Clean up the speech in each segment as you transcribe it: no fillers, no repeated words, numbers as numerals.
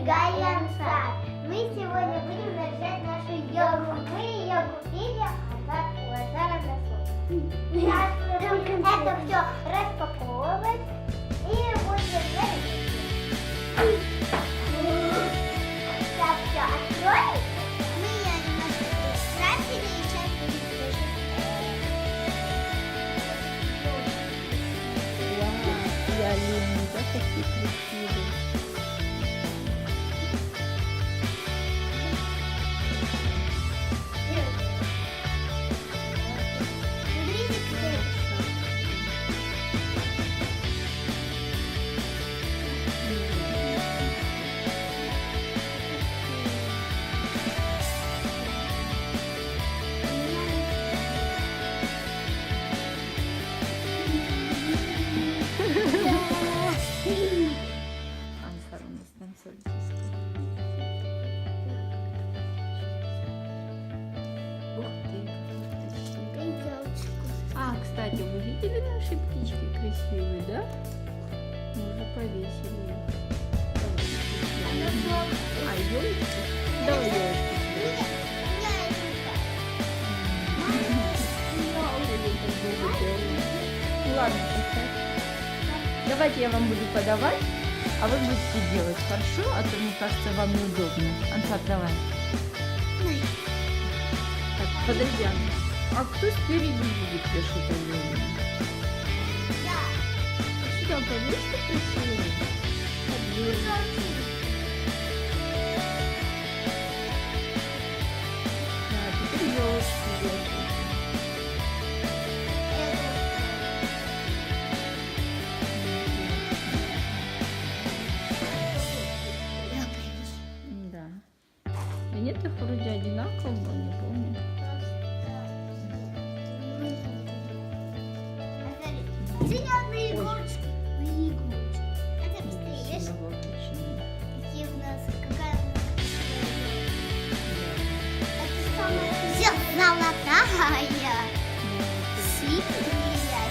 зажигаем сад. Мы сегодня будем зажигать нашу елку. Мы ее купили, она положила на солнце. Сейчас будем это все распаковывать и будем жарить. Сейчас все откроем. Мы ее немножко красили и сейчас будем зажигать. И олени, да, какие красивые. Ансар у нас танцует здесь. Ух ты. А, кстати, вы видели наши птички красивые, да? Мы уже повесили их. А елочки? Давай елочки. Ладно, поставь. Давайте я вам буду подавать, а вы будете делать, хорошо? А то, мне кажется, вам неудобно. Ансар, давай. Так, подожди, а кто спереди будет вешать оленя? Сюда повесь красиво. Да, теперь елочки вешать. Да. И нет их вроде одинакового, не помню. Зеленые иголочки. Иголочки. Это быстрее, видишь? Какие у нас, какая у нас это самая золотая. Синяя, серебристая.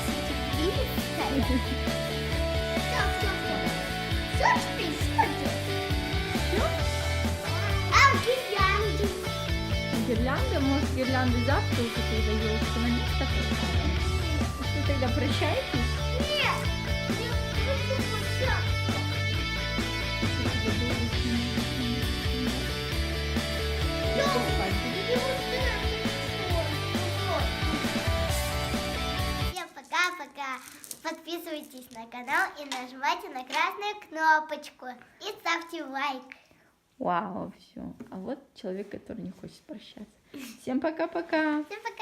Все теперь, все. А гирлянды? Гирлянда, может, гирлянды завтра уже, когда елочка на место поставим? Что, тогда прощаетесь? Нет. Всем пока-пока. Подписывайтесь на канал и нажимайте на красную кнопочку. И ставьте лайк. Вау, все. А вот человек, который не хочет прощаться. Всем пока-пока. Всем пока.